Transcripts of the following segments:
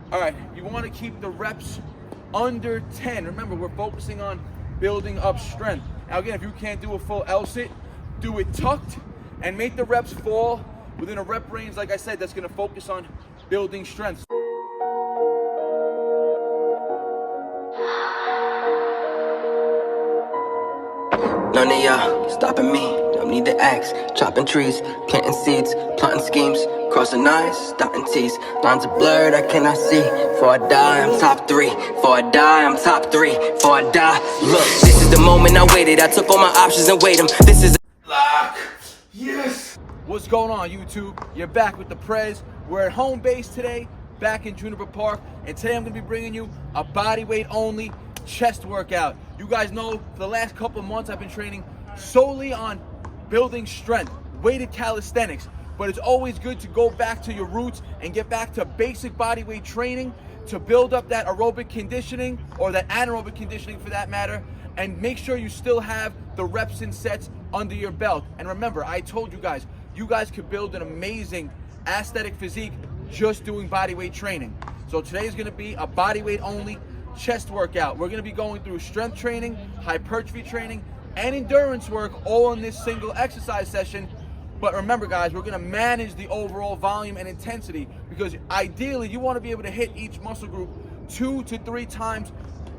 All right, you want to keep the reps under 10. Remember, we're focusing on building up strength. Now again, if you can't do a full L-sit, do it tucked and make the reps fall within a rep range, like I said, that's going to focus on building strength. None of y'all stopping me, don't need to ask. Chopping trees, planting seeds, plotting schemes, crossing lines, dotting T's. Lines are blurred, I cannot see. Before I die, I'm top 3. Before I die, I'm top 3. Before I die, look, this is the moment I waited. I took all my options and weighed them. This is lock. Yes. What's going on, YouTube? You're back with the Prez. We're at home base today, back in Juniper Park, and today I'm going to be bringing you a body weight only chest workout. You guys know for the last couple of months I've been training solely on building strength, weighted calisthenics, but it's always good to go back to your roots and get back to basic body weight training to build up that aerobic conditioning, or that anaerobic conditioning for that matter, and make sure you still have the reps and sets under your belt. And remember, I told you guys could build an amazing aesthetic physique just doing body weight training. So today is going to be a body weight only chest workout. We're going to be going through strength training, hypertrophy training, and endurance work all in this single exercise session. But remember guys, we're going to manage the overall volume and intensity, because ideally you want to be able to hit each muscle group 2 to 3 times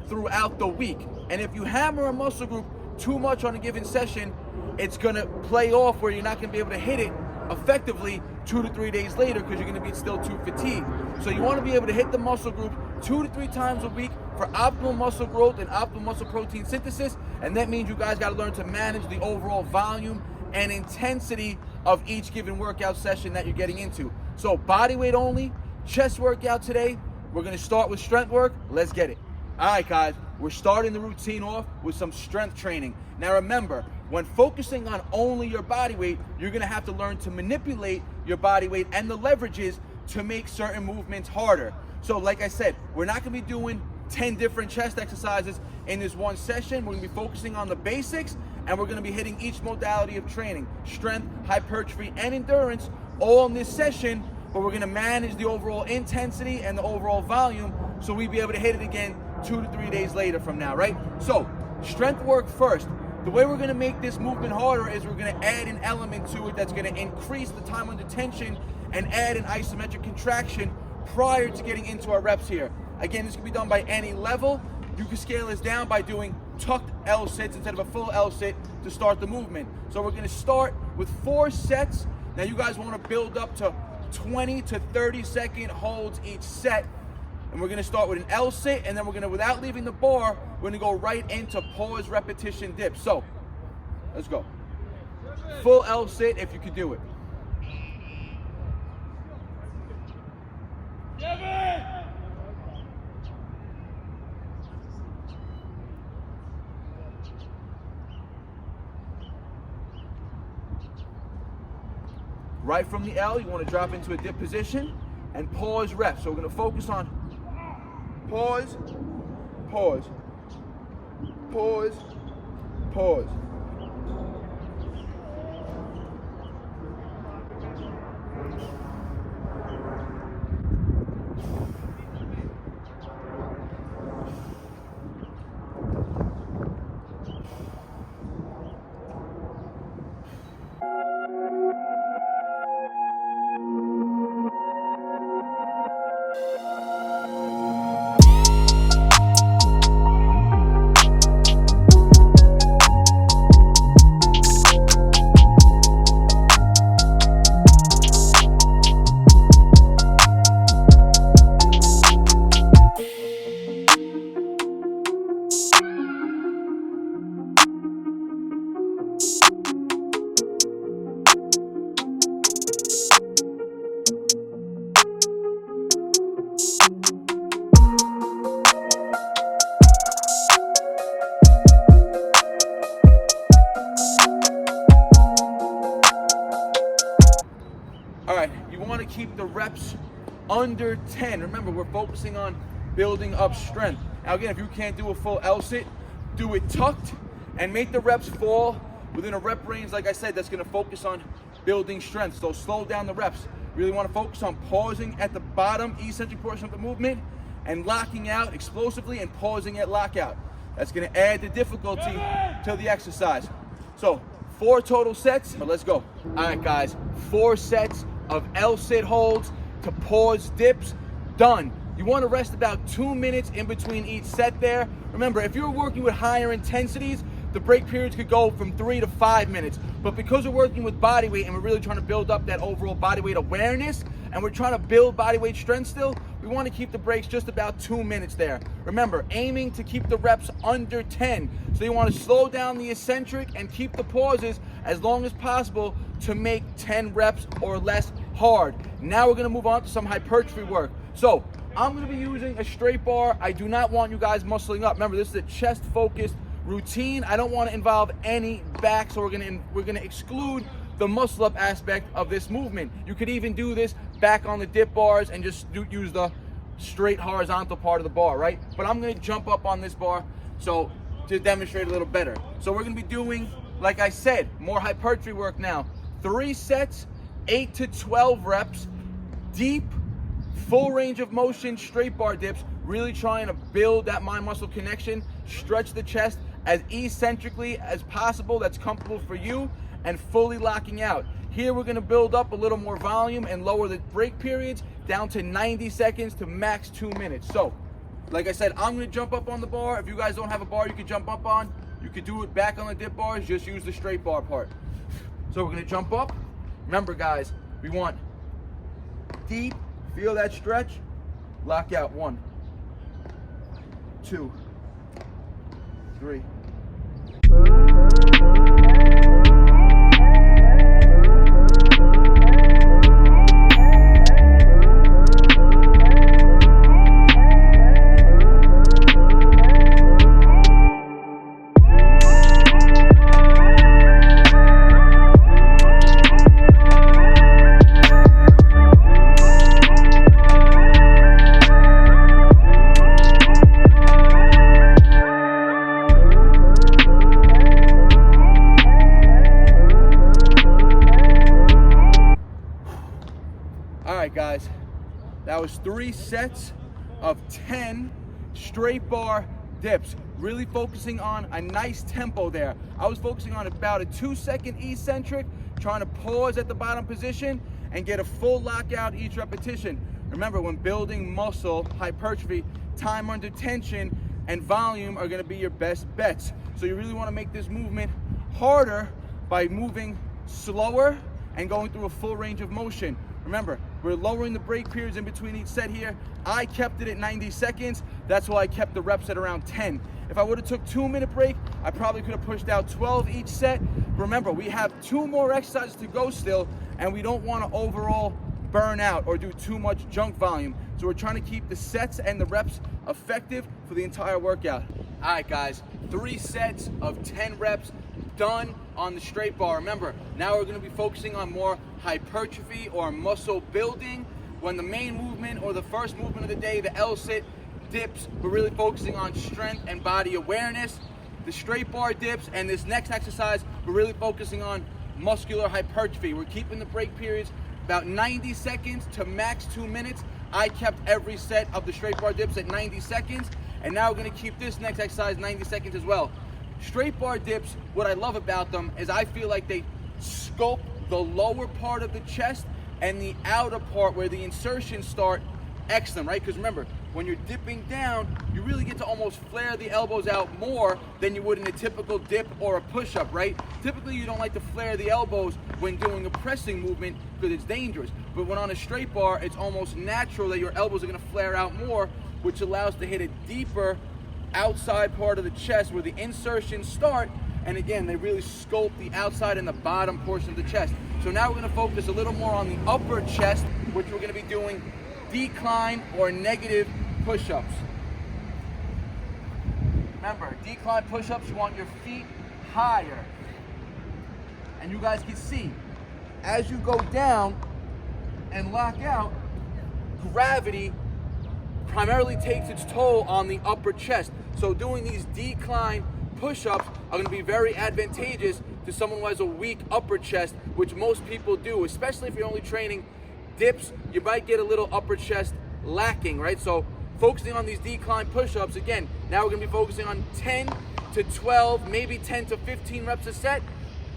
throughout the week. And if you hammer a muscle group too much on a given session, it's going to play off where you're not going to be able to hit it effectively 2 to 3 days later, because you're going to be still too fatigued. So you want to be able to hit the muscle group 2 to 3 times a week for optimal muscle growth and optimal muscle protein synthesis. And that means you guys got to learn to manage the overall volume and intensity of each given workout session that you're getting into. So body weight only chest workout today. We're going to start with strength work. Let's get it. All right guys, we're starting the routine off with some strength training. Now remember, when focusing on only your body weight, you're going to have to learn to manipulate your body weight and the leverages to make certain movements harder. So like I said, we're not going to be doing 10 different chest exercises in this one session. We're going to be focusing on the basics, and we're going to be hitting each modality of training, strength, hypertrophy, and endurance, all in this session. But we're going to manage the overall intensity and the overall volume so we'll be able to hit it again 2 to 3 days later from now, right? So strength work first. The way we're going to make this movement harder is we're going to add an element to it that's going to increase the time under tension and add an isometric contraction prior to getting into our reps here. Again, this can be done by any level. You can scale this down by doing tucked L-sits instead of a full L-sit to start the movement. So we're going to start with 4 sets. Now you guys want to build up to 20 to 30 second holds each set. And we're going to start with an L-sit, and then we're going to, without leaving the bar, we're going to go right into pause repetition dips. So let's go. Full L-sit if you could do it. Right from the L, you want to drop into a dip position and pause reps. So we're going to focus on pause, pause, pause, pause. All right, you want to keep the reps under 10. Remember, we're focusing on building up strength. Now again, if you can't do a full L-sit, do it tucked and make the reps fall within a rep range, like I said, that's going to focus on building strength. So slow down the reps. Really want to focus on pausing at the bottom eccentric portion of the movement and locking out explosively and pausing at lockout. That's going to add the difficulty to the exercise. So 4 total sets, let's go. All right guys, 4 sets of L-sit holds to pause dips, done. You want to rest about 2 minutes in between each set there. Remember, if you're working with higher intensities, the break periods could go from 3 to 5 minutes. But because we're working with body weight and we're really trying to build up that overall body weight awareness and we're trying to build body weight strength still, we want to keep the breaks just about 2 minutes there. Remember, aiming to keep the reps under 10. So you want to slow down the eccentric and keep the pauses as long as possible to make 10 reps or less hard. Now we're going to move on to some hypertrophy work. So I'm going to be using a straight bar. I do not want you guys muscling up. Remember, this is a chest focused routine. I don't want to involve any back, so we're gonna exclude the muscle up aspect of this movement. You could even do this back on the dip bars and just use the straight horizontal part of the bar, right? But I'm gonna jump up on this bar so to demonstrate a little better. So we're gonna be doing, like I said, more hypertrophy work now. 3 sets, 8 to 12 reps, deep, full range of motion, straight bar dips, really trying to build that mind-muscle connection, stretch the chest as eccentrically as possible that's comfortable for you, and fully locking out. Here we're gonna build up a little more volume and lower the break periods down to 90 seconds to max 2 minutes. So, like I said, I'm gonna jump up on the bar. If you guys don't have a bar you can jump up on, you could do it back on the dip bars, just use the straight bar part. So we're gonna jump up. Remember guys, we want deep, feel that stretch, lock out. 1, 2, 3. Guys, that was 3 sets of 10 straight bar dips, really focusing on a nice tempo there. I was focusing on about a 2-second eccentric, trying to pause at the bottom position and get a full lockout each repetition. Remember, when building muscle hypertrophy, time under tension and volume are going to be your best bets. So you really want to make this movement harder by moving slower and going through a full range of motion. Remember, we're lowering the break periods in between each set here. I kept it at 90 seconds. That's why I kept the reps at around 10. If I would have took 2-minute break, I probably could have pushed out 12 each set. But remember, we have 2 more exercises to go still, and we don't want to overall burn out or do too much junk volume. So we're trying to keep the sets and the reps effective for the entire workout. All right, guys, 3 sets of 10 reps done on the straight bar. Remember, now we're going to be focusing on more hypertrophy or muscle building. When the main movement or the first movement of the day, the L-sit dips, we're really focusing on strength and body awareness. The straight bar dips and this next exercise, we're really focusing on muscular hypertrophy. We're keeping the break periods about 90 seconds to max 2 minutes. I kept every set of the straight bar dips at 90 seconds, and now we're going to keep this next exercise 90 seconds as well. Straight bar dips, what I love about them is I feel like they sculpt the lower part of the chest and the outer part where the insertions start excellent, right? Because remember, when you're dipping down, you really get to almost flare the elbows out more than you would in a typical dip or a push-up, right? Typically, you don't like to flare the elbows when doing a pressing movement because it's dangerous. But when on a straight bar, it's almost natural that your elbows are going to flare out more, which allows to hit a deeper outside part of the chest where the insertions start, and again, they really sculpt the outside and the bottom portion of the chest. So now we're going to focus a little more on the upper chest, which we're going to be doing decline or negative push-ups. Remember, decline push-ups, you want your feet higher. And you guys can see, as you go down and lock out, gravity primarily takes its toll on the upper chest. So doing these decline push-ups are going to be very advantageous to someone who has a weak upper chest, which most people do, especially if you're only training dips, you might get a little upper chest lacking, right? So focusing on these decline push-ups, again, now we're gonna be focusing on 10 to 12, maybe 10 to 15 reps a set.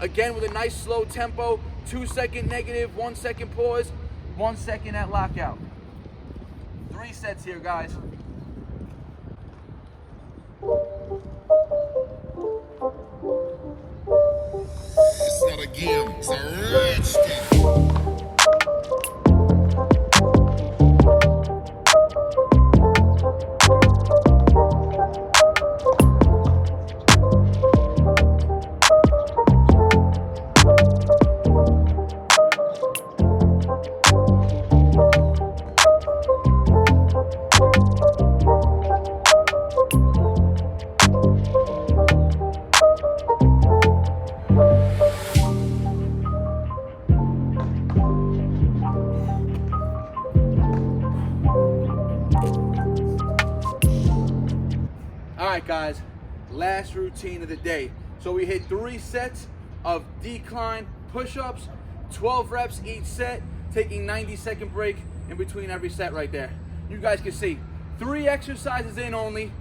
Again, with a nice slow tempo, 2-second negative, 1 second pause, 1 second at lockout. 3 sets here, guys. It's not a game, it's a rich thing. All right, guys, last routine of the day. So we hit 3 sets of decline push-ups, 12 reps each set, taking 90-second break in between every set right there. You guys can see 3 exercises in only,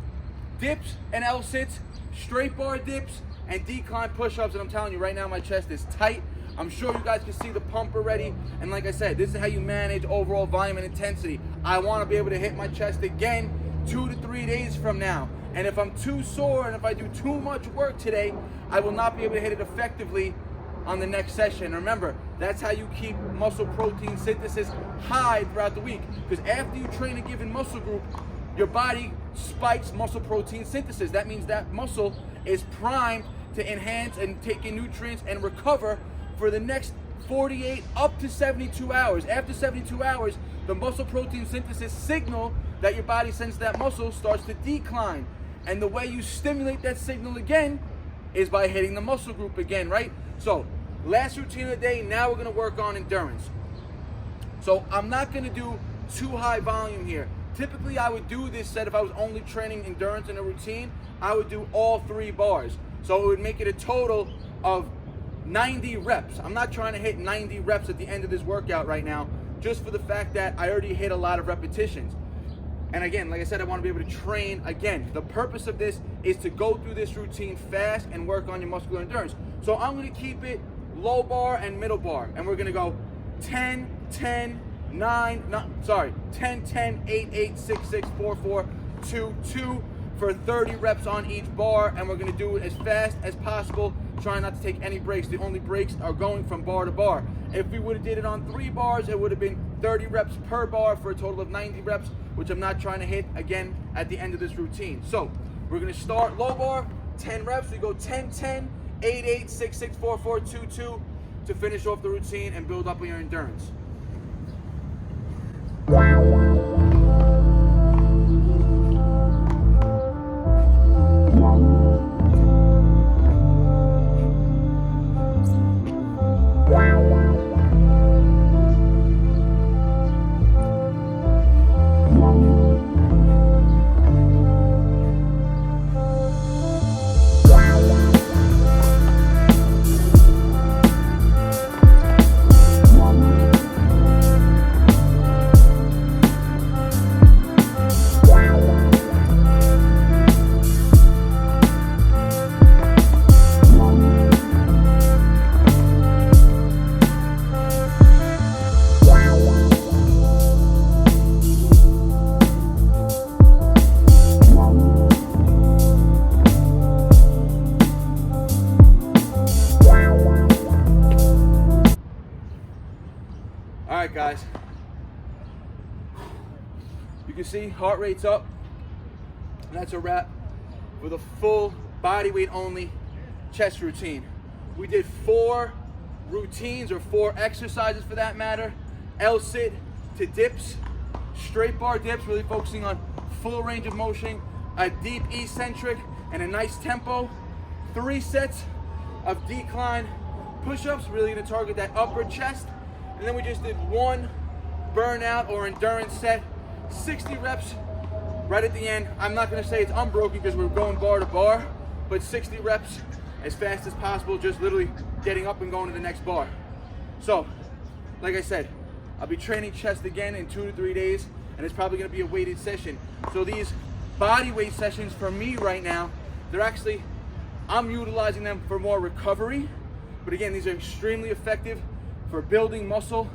dips and L-sits, straight bar dips, and decline push-ups. And I'm telling you right now, my chest is tight. I'm sure you guys can see the pump already. And like I said, this is how you manage overall volume and intensity. I want to be able to hit my chest again 2 to 3 days from now. And if I'm too sore and if I do too much work today, I will not be able to hit it effectively on the next session. Remember, that's how you keep muscle protein synthesis high throughout the week. Because after you train a given muscle group, your body spikes muscle protein synthesis. That means that muscle is primed to enhance and take in nutrients and recover for the next 48 up to 72 hours. After 72 hours, the muscle protein synthesis signal that your body sends to that muscle starts to decline. And the way you stimulate that signal again is by hitting the muscle group again, right? So, last routine of the day, now we're gonna work on endurance. So I'm not gonna do too high volume here. Typically I would do this set if I was only training endurance in a routine, I would do all 3 bars. So it would make it a total of 90 reps. I'm not trying to hit 90 reps at the end of this workout right now, just for the fact that I already hit a lot of repetitions. And again, like I said, I want to be able to train again. The purpose of this is to go through this routine fast and work on your muscular endurance. So I'm going to keep it low bar and middle bar. And we're going to go 10, 10, 10, 10, 8, 8, 6, 6, 4, 4, 2, 2 for 30 reps on each bar. And we're going to do it as fast as possible, trying not to take any breaks. The only breaks are going from bar to bar. If we would have did it on 3 bars, it would have been 30 reps per bar for a total of 90 reps, which I'm not trying to hit again at the end of this routine. So we're gonna start low bar, 10 reps. We go 10, 10, 8, 8, 6, 6, 4, 4, 2, 2 to finish off the routine and build up on your endurance. All right, guys. You can see heart rate's up. And that's a wrap with a full body weight only chest routine. We did 4 routines, or 4 exercises for that matter. L-sit to dips, straight bar dips, really focusing on full range of motion, a deep eccentric, and a nice tempo. 3 sets of decline push-ups, really gonna target that upper chest. And then we just did 1 burnout or endurance set, 60 reps right at the end. I'm not gonna say it's unbroken because we're going bar to bar, but 60 reps as fast as possible, just literally getting up and going to the next bar. So, like I said, I'll be training chest again in 2 to 3 days, and it's probably gonna be a weighted session. So these body weight sessions for me right now, I'm utilizing them for more recovery, but again, these are extremely effective for building muscle,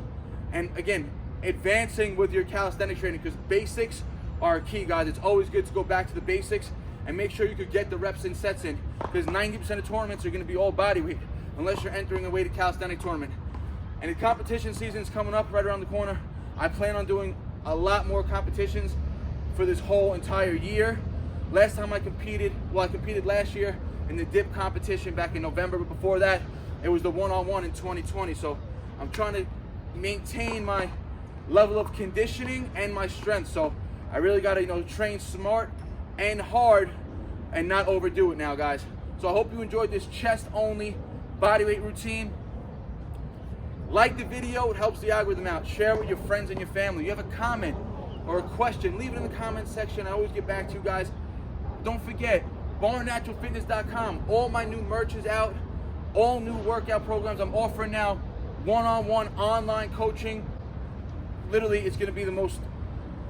and again, advancing with your calisthenic training, because basics are key, guys. It's always good to go back to the basics and make sure you could get the reps and sets in, because 90% of tournaments are gonna be all body weight, unless you're entering a weighted calisthenic tournament. And the competition season is coming up right around the corner. I plan on doing a lot more competitions for this whole entire year. Last time I competed last year in the dip competition back in November, but before that, it was the one-on-one in 2020. So I'm trying to maintain my level of conditioning and my strength. So I really gotta, train smart and hard and not overdo it now, guys. So I hope you enjoyed this chest-only bodyweight routine. Like the video, it helps the algorithm out. Share it with your friends and your family. You have a comment or a question, leave it in the comment section. I always get back to you guys. Don't forget, BarNaturalFitness.com. All my new merch is out. All new workout programs I'm offering now. One-on-one online coaching. Literally, it's gonna be the most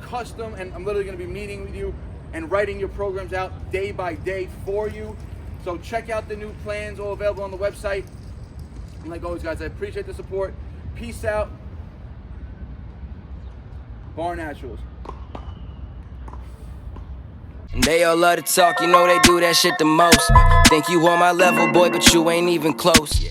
custom, and I'm literally gonna be meeting with you and writing your programs out day by day for you. So check out the new plans, all available on the website. And like always, guys, I appreciate the support. Peace out. BARNATURALS. They all love to talk, they do that shit the most. Think you on my level, boy, but you ain't even close.